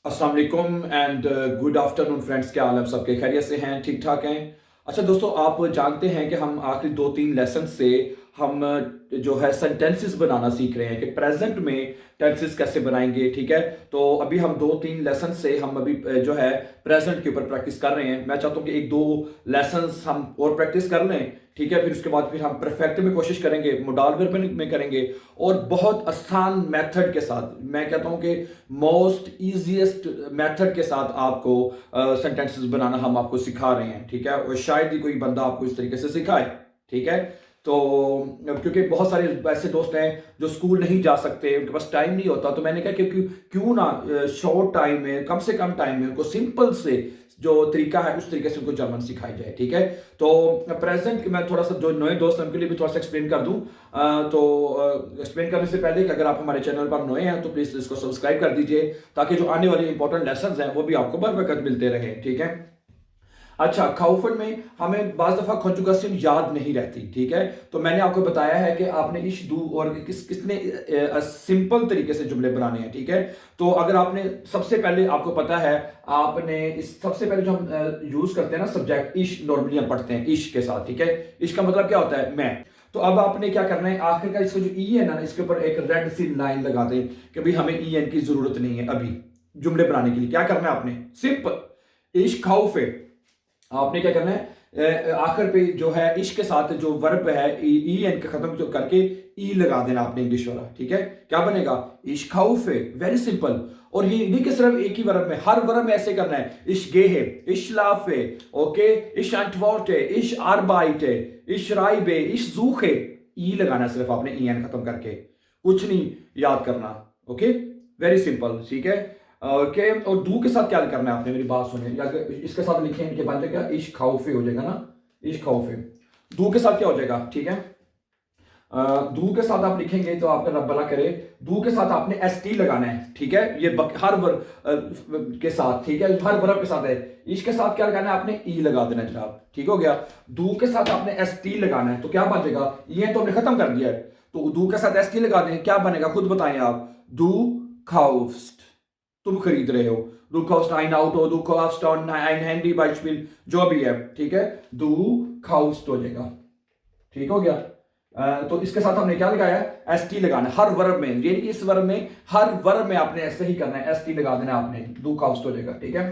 अस्सलाम वालेकुम and good afternoon friends. क्या हाल है? आप सबके खैरियत से हैं? ठीक ठाक हैं? अच्छा दोस्तों, आप जानते हैं कि हम आखिरी 2-3 लेसन से हम जो है सेंटेंसेस बनाना सीख रहे हैं कि प्रेजेंट में टेंसेस कैसे बनाएंगे। ठीक है, तो अभी हम 2-3 लेसन से हम अभी जो है प्रेजेंट के ऊपर प्रैक्टिस कर रहे हैं। मैं चाहता हूँ कि 1-2 लेसन्स हम और प्रैक्टिस कर लें। ठीक है, फिर उसके बाद फिर हम परफेक्ट में कोशिश करेंगे, मोडाल वर्ब में करेंगे और बहुत आसान मेथड के साथ। मैं कहता हूँ कि मोस्ट ईजीएस्ट मेथड के साथ आपको सेंटेंसेस बनाना हम आपको सिखा रहे हैं। ठीक है, और शायद ही कोई बंदा आपको इस तरीके से सिखाए। ठीक है, तो क्योंकि बहुत सारे ऐसे दोस्त हैं जो स्कूल नहीं जा सकते, उनके पास टाइम नहीं होता, तो मैंने कहा कि क्यों ना शॉर्ट टाइम में, कम से कम टाइम में उनको सिंपल से जो तरीका है उस तरीके से उनको जर्मन सिखाई जाए। ठीक है, तो प्रेजेंट मैं थोड़ा सा जो नए दोस्त हैं उनके लिए भी थोड़ा सा एक्सप्लेन कर दूं। तो एक्सप्लेन करने से पहले कि अगर आप हमारे चैनल पर नए हैं तो प्लीज इसको सब्सक्राइब कर दीजिए, ताकि जो आने वाले इंपॉर्टेंट लेसन हैं वो भी आपको बर वक्त मिलते रहे। ठीक है, अच्छा, खाउफन में हमें बाज दफा कॉन्जुगेशन याद नहीं रहती। ठीक है, तो मैंने आपको बताया है कि आपने इश दू और किसने सिंपल तरीके से जुमले बनाने हैं। ठीक है, तो अगर आपने सबसे पहले, आपको पता है, आपने इस सबसे पहले जो हम यूज करते हैं ना सब्जेक्ट इश, नॉर्मली हम पढ़ते हैं इश के साथ। ठीक है, इश का मतलब क्या होता है? मैं। तो अब आपने क्या करना है, आखिर का इसका जो ई है ना, इसके ऊपर एक रेड सी लाइन लगा दें कि भाई हमें ई एन की जरूरत नहीं है अभी जुमले बनाने के लिए। क्या करना है आपने? सिंपल इश खाउफे, आपने क्या करना है, आखिर पे जो है इश के साथ जो वर्ब है ई एन के खत्म जो करके ई लगा देना आपने, इंग्लिश वाला। ठीक है, क्या बनेगा? इश खाउफे। Very simple. और ये नहीं कि सिर्फ एक ही वर्ब में, हर वर्ब में ऐसे करना है। इश गेहे, इश लाफे, ओके, इश अंटवर्टे, इश आर्बाइटे, इश राइबे, इश जूखे। ई लगाना सिर्फ आपने ई एन खत्म करके, कुछ नहीं याद करना। Okay, very simple. ठीक है, ओके, और दू के साथ क्या करना है आपने? मेरी बात सुनिए, या इसके साथ लिखें, इनके बाद क्या इश खाउफे हो जाएगा ना, इश खाउफे। दू के साथ क्या हो जाएगा? ठीक है, दू के साथ आप लिखेंगे तो आपका रब भला करे, दू के साथ आपने एस टी लगाना है। ठीक है, ये हर वर्ब के साथ। ठीक है, हर वर्ब के साथ है। इश के साथ क्या लगाना है आपने? ई लगा देना जनाब। ठीक हो गया। दू के साथ आपने एस टी लगाना है, तो क्या बन जाएगा? ये तो हमने खत्म कर दिया है, तो दू के साथ एस टी लगा दें, क्या बनेगा खुद बताएं आप? दू खाउफ्स्ट, तुम खरीद रहे हो। Du kaufst ein Auto, du kaufst ein Handy Beispiel, जो भी है। ठीक है, du kaufst हो जाएगा। ठीक हो गया। तो इसके साथ हमने क्या लगाया है? एस टी लगाना है हर वर्ब में, यानी इस वर्ब में, हर वर्ब में आपने ऐसे ही करना है, एस टी लगा देना आपने, du kaufst हो जाएगा। ठीक है,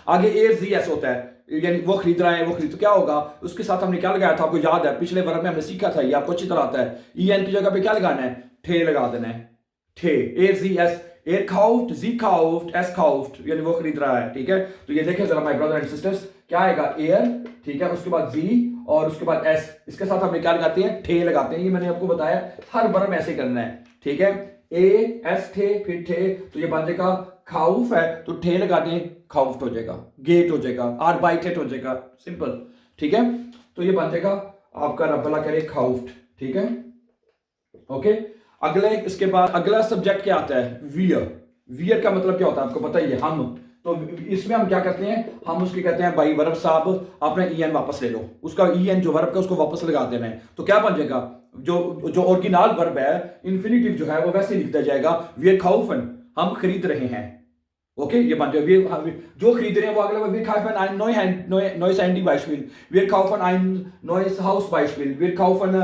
आगे ए जी एस होता है, यानी वो खरीद रहा है, वो खरीद, तो क्या होगा? उसके साथ हमने क्या लगाया था? आपको याद है, पिछले वर्ब में हमने सीखा था, ये आपको अच्छी तरह आता है। ई एन की जगह पे क्या लगाना है? ठे लगा देना है, ठे, A G S. er kauft, sie kauft, es kauft, यानी वो खरीद रहा है। ठीक है, तो ये देखें जरा माय ब्रदर एंड सिस्टर्स, क्या आएगा? एयर, ठीक है, उसके बाद जी और उसके बाद एस, इसके साथ हमने क्या लगाते हैं? ठे लगाते हैं। ये मैंने आपको बताया, हर वर्ब में ऐसे करना है। ठीक है, ए एस ठे, फिर ठे, तो ये बन जाएगा खाउफ है, तो ठे लगा दें, खाउफ्ट हो जाएगा, गेट हो जाएगा, आर्बाइटेट हो जाएगा, सिंपल। ठीक है, तो ये बन जाएगा आपका रब भला करे खाउफ्ट। ठीक है, ओके। अगले, इसके बाद अगला सब्जेक्ट क्या आता है? वियर। वियर का मतलब क्या होता है आपको पता ही है, हम। तो इसमें हम क्या करते हैं? हम उसके कहते हैं भाई वर्ब साहब अपना ई एन वापस ले लो, उसका ई एन जो वर्ब का उसको वापस लगा देना है। तो क्या बन जाएगा? जो जो ओरिजिनल वर्ब है, इन्फिनिटिव जो है वो वैसे लिख दिया जाएगा, वियर खाउफन, हम खरीद रहे हैं। ओके, ये बन जाएगा, जो खरीद रहे हैं वो अगला, wir kaufen ein neues Handy Beispiel, wir kaufen ein neues Haus Beispiel, wir kaufen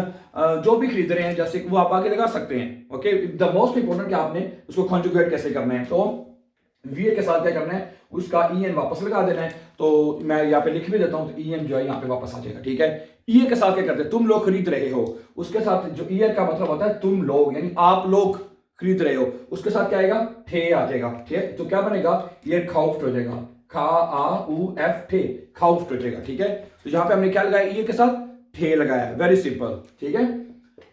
जो भी खरीद रहे हैं, जैसे वो आप आगे लगा सकते हैं। ओके, द मोस्ट इंपोर्टेंट कि आपने उसको कॉन्जुगेट कैसे करना है, तो वी के साथ क्या करना है? उसका ई एन वापस लगा देना है। तो मैं यहाँ पे लिख भी देता हूँ, तो ई एन जो है यहाँ पे वापस आ जाएगा। ठीक है, ई के साथ क्या करते हैं? तुम लोग खरीद रहे हो, उसके साथ जो ई का मतलब होता है तुम लोग, यानी आप लोग खरीद रहे हो, उसके साथ क्या आएगा? ठे आ जाएगा। ठीक है, तो क्या बनेगा? ये खाउफ्ट हो जाएगा, खा आ उ एफ ठे, खाउफ्ट हो जाएगा। ठीक है, तो यहां पे हमने क्या लगाया? ये के साथ ठे लगाया, वेरी सिंपल। ठीक है,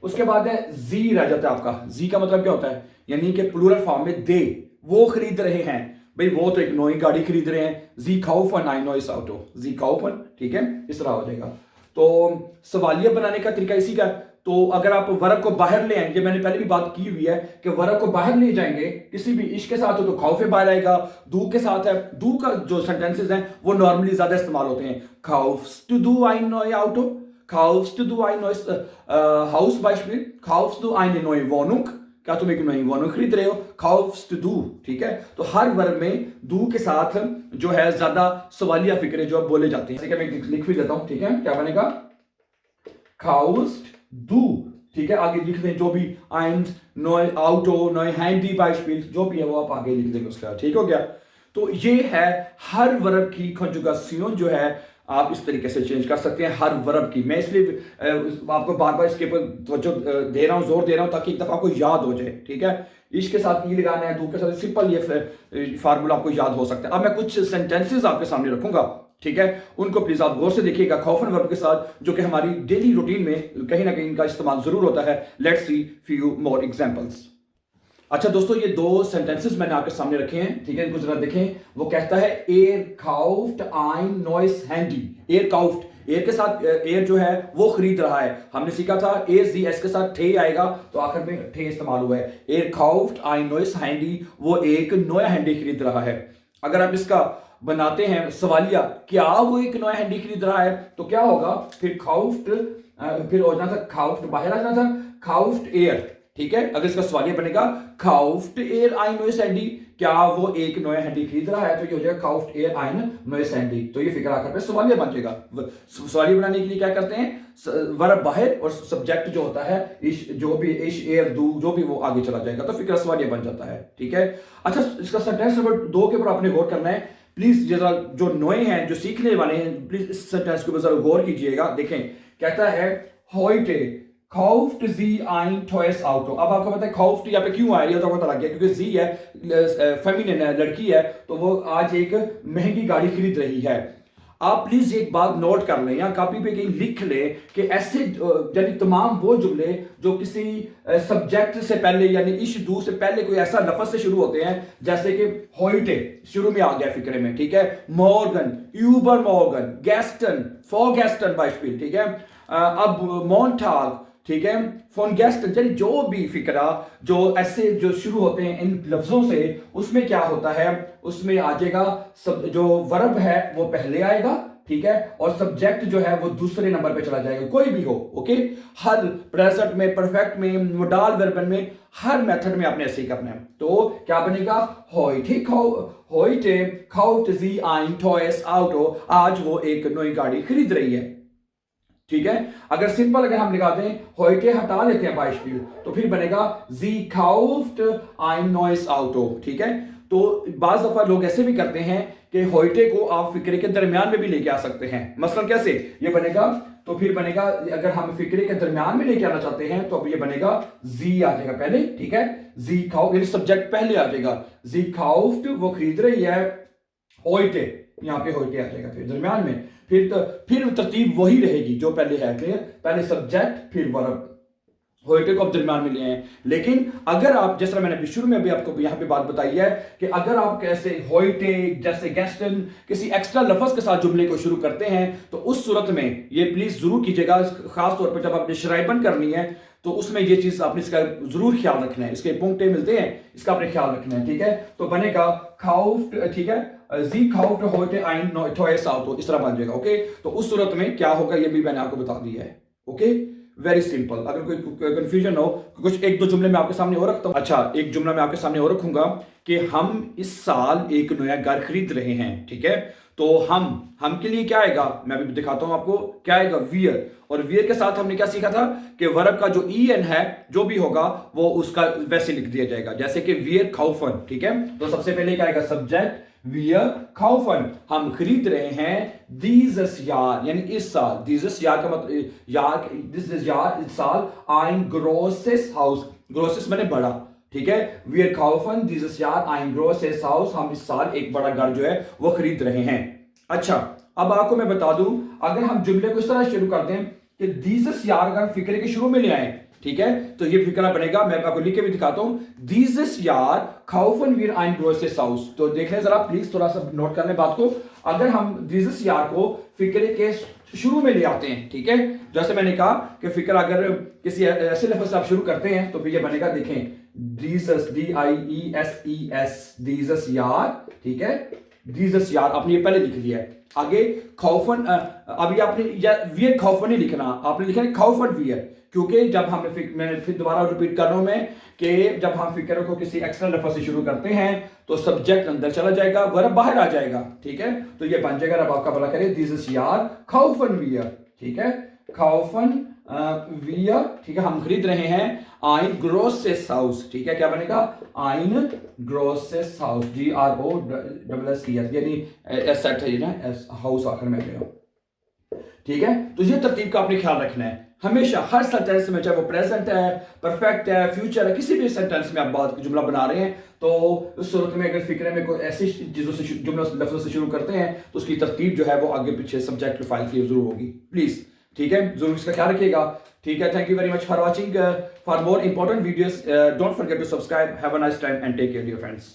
उसके बाद है जी रह जाता है आपका। जी का मतलब क्या होता है? यानी कि प्लूरल फॉर्म में दे, वो खरीद रहे हैं। भाई वो तो एक नई गाड़ी खरीद रहे हैं, जी खाउफन ein neues Auto, जी खाउफन। ठीक है, इस तरह हो जाएगा। तो सवालिया बनाने का तरीका इसी का। तो अगर आप वर्ब को बाहर ले आएंगे, मैंने पहले भी बात की हुई है कि वर्ब को बाहर ले जाएंगे, किसी भी इश के साथ हो तो खाउफे बाहर आएगा, दू के साथ है, दू का जो सेंटेंसेस हैं वो नॉर्मली ज्यादा इस्तेमाल होते हैं। खाउफ्स्ट दू ein neues Auto, kaufst du ein neues Haus Beispiel, kaufst du eine neue Wohnung, क्या तुम एक नई वाहन खरीद रहे हो? काउफ्स्ट दू, ठीक है। तो हर वर्ब में दू के साथ जो है ज्यादा सवालिया फिक्रे जो बोले जाते हैं। मैं लिख भी देता हूं, ठीक है। क्या बनेगा? काउस्ट दू, ठीक है। आगे लिख दें जो भी आइंड नॉय आउटो नॉय हैंडी बाइस्पिल जो भी है वो आप आगे लिख देंगे उसका, ठीक हो गया। तो ये है हर वर्ब की कंजुगासियों जो है आप इस तरीके से चेंज कर सकते हैं हर वर्ब की। मैं इसलिए आपको बार बार इसके ऊपर तवज्जो दे रहा हूं, जोर दे रहा हूं ताकि एक दफा आपको याद हो जाए, ठीक है। इश्क के साथ ई लगाना है, दू के साथ सिंपल ये फार्मूला आपको याद हो सकता है। अब मैं कुछ सेंटेंसेस आपके सामने रखूंगा, ठीक है। उनको प्लीज आप गौर से देखिएगा खौफन वर्ब के साथ, जो कि हमारी डेली रूटीन में कहीं ना कहीं इनका इस्तेमाल जरूर होता है। Let's see few more examples. अच्छा दोस्तों, ये दो सेंटेंसेस मैंने आपके सामने रखे हैं, ठीक है। इनको जरा देखें। वो कहता है एयर काउफ्ट आइन नॉइस हैंडी। एयर काउफ्ट, एयर के साथ एयर जो है वो खरीद रहा है। हमने सीखा था ए जी एस के साथ ठे आएगा तो आखिर में ठे इस्तेमाल हुआ है। एयर काउफ्ट आइन नॉइस हैंडी, वो एक नया हैंडी खरीद रहा है। अगर आप इसका बनाते हैं सवालिया, क्या वो एक नया हैंडी खरीद रहा है, तो क्या होगा? फिर काउफ्ट, फिर हो जाना था काउफ्ट, बाहर आ जाना था काउफ्ट एयर, ठीक है। अगर इसका सवालिया बनेगा काउफ्ट एयर आइन नॉइस हैंडी, क्या वो एक नया हैंडी खरीद रहा है, तो ये हो जाएगा काउफ्ट एयर आइन नॉइस हैंडी। तो ये फिक्र आकर पे सवालिया बन जाएगा। सवालिया बनाने के लिए क्या करते हैं? वर्ब बाहर और सब्जेक्ट जो होता है इश, जो भी इश एयर दू जो भी, वो आगे चला जाएगा, तो फिक्र सवालिया बन जाता है, ठीक है। अच्छा, इसका सेंटेंस नंबर 2 के ऊपर आपने गौर करना है प्लीज। जरा जो नए हैं, जो सीखने वाले हैं, प्लीज इस सेंटेंस के ऊपर जरा गौर कीजिएगा। देखें, कहता है heute kauft sie ein teures Auto। अब आपको पता है kauft यहाँ पे क्यों आया, ये तो पता लग गया, क्योंकि जी है, फेमिनिन है, लड़की है, तो वो आज एक महंगी गाड़ी खरीद रही है। आप प्लीज एक बात नोट कर लें या कॉपी पे कहीं लिख लें कि ऐसे यानी तमाम वो जुमले जो किसी सब्जेक्ट से पहले यानी इश दू से पहले कोई ऐसा लफ्ज से शुरू होते हैं, जैसे कि होइटे शुरू में आ गया फिक्रे में, ठीक है। मॉर्गन, यूबर मॉर्गन, गैस्टन, फॉर गैस्टन बाइस्पिल, ठीक है। अब मोन्टाग, ठीक है, फोन गेस्ट, यानी जो भी फिक्रा जो ऐसे जो शुरू होते हैं इन लफ्जों से, उसमें क्या होता है? उसमें आ जाएगा सब जो वर्ब है वो पहले आएगा, ठीक है, और सब्जेक्ट जो है वो दूसरे नंबर पे चला जाएगा, कोई भी हो, ओके। हर प्रेजेंट में, परफेक्ट में, मोडाल वर्बन में, हर मेथड में आपने ऐसे ही करना है। तो क्या बनेगा? heute kauft sie ein teures Auto, आज वो एक नई गाड़ी खरीद रही है, ठीक है। अगर सिंपल अगर हम लगा दें heute हटा लेते हैं बाइस्पिल, तो फिर बनेगा sie kauft ein neues Auto, ठीक है। तो बाज दफा लोग ऐसे भी करते हैं कि heute को आप फिक्रे के दरमियान में भी लेके आ सकते हैं। मसलन कैसे ये बनेगा? तो फिर बनेगा, अगर हम फिक्रे के दरमियान में लेके आना चाहते हैं तो अब ये बनेगा जी आ जाएगा पहले, ठीक है। जी काउफ्ट यानी सब्जेक्ट पहले आ जाएगा, जी काउफ्ट वो खरीद रही है, heute यहाँ पे heute आ जाएगा फिर दरमियान में। फिर तरतीब वही रहेगी जो पहले है, पहले सब्जेक्ट फिर वर्ब, heute को अब दरमियान में ले आए। लेकिन अगर आप, जैसा मैंने अभी शुरू में अभी आपको यहाँ पे बात बताई है कि अगर आप कैसे heute जैसे गेस्टन किसी एक्स्ट्रा लफ्ज के साथ जुमले को शुरू करते हैं, तो उस सूरत में ये प्लीज जरूर कीजिएगा, खास तौर पर जब आपने शराइबन करनी है तो उसमें ये चीज आपने इसका जरूर ख्याल रखना है। इसके पुंक्टे मिलते हैं, इसका आपने ख्याल रखना है, ठीक है। तो बनेगा kauft, ठीक है, sie kauft heute ein teures Auto, इस तरह बन जाएगा, ओके। तो उस सूरत में क्या होगा ये भी मैंने आपको बता दिया है, ओके। Very simple. अगर कोई कंफ्यूजन हो, कुछ एक दो जुमले मैं आपके सामने और रखता हूं। अच्छा, एक जुमला मैं आपके सामने और रखूंगा कि हम इस साल एक नया घर खरीद रहे हैं, ठीक है। तो हम के लिए क्या आएगा, मैं अभी दिखाता हूं आपको क्या आएगा, वियर। और वियर के साथ हमने क्या सीखा था कि वर्ब का जो en है जो भी होगा वो उसका वैसे लिख दिया जाएगा, जैसे कि वियर काउफन, ठीक है। तो सबसे पहले क्या आएगा? सब्जेक्ट wir kaufen, हम खरीद रहे हैं dieses Jahr यानी इस साल, dieses Jahr का मतलब यार, dieses Jahr इस साल ein großes Haus, großes माने बड़ा, ठीक है। wir kaufen dieses Jahr ein großes Haus, हम इस साल एक बड़ा घर जो है वो खरीद रहे हैं। अच्छा, अब आपको मैं बता दूं, अगर हम जुमले को इस तरह शुरू कर दें कि dieses Jahr अगर फिक्रे के शुरू में ले आए, ठीक है, तो ये फिक्रा बनेगा, मैं आपको लिख के भी दिखाता हूं, dieses Jahr kaufen wir ein großes Haus। तो देख लें जरा प्लीज, थोड़ा सा नोट कर लें बात को। अगर हम dieses Jahr को फिक्रे के शुरू में ले आते हैं, ठीक है, जैसे मैंने कहा कि फिक्रा अगर किसी ऐसे लफ्ज से आप शुरू करते हैं तो फिर ये बनेगा, देखें, dieses, dieses, dieses Jahr, ठीक है, जीसस यार, आपने ये पहले लिख लिया है। आगे खौफन, अभी आपने वियर खौफन नहीं लिखना, आपने लिखना है खौफन वियर, क्योंकि जब हमें मैं फिर दोबारा रिपीट कर रहा हूं मैं कि जब हम फिक्र को किसी एक्स्ट्रा लफ्ज से शुरू करते हैं तो सब्जेक्ट अंदर चला जाएगा, वर्ब बाहर आ जाएगा, ठीक है। तो ये बन जाएगा, रब आपका भला करे, दिस यार खौफन वियर, ठीक है, खौफन वियर, ठीक है। हम खरीद रहे हैं आइन ग्रोसेस हाउस, ठीक है, क्या बनेगा, आइन ग्रोसेस हाउस, GROSS, यानी एस सेट है ना, एस हाउस आखिर में आएगा, ठीक है। तो ये तरतीब का आपने ख्याल रखना है हमेशा, हर सेंटेंस में, चाहे वो प्रेजेंट है, परफेक्ट है, फ्यूचर है, किसी भी सेंटेंस में आप बात जुमला बना रहे हैं तो उस सूरत में अगर फिक्र में कोई ऐसी चीजों से जुमला लफ्जों से शुरू करते हैं तो उसकी तरतीब जो है वो आगे पीछे सब्जेक्ट फाइल की जरूर होगी, प्लीज, ठीक है, जरूर इसका ख्याल रखिएगा, ठीक है। Thank you very much for watching, for more important videos don't forget to subscribe, have a nice time and take care dear friends.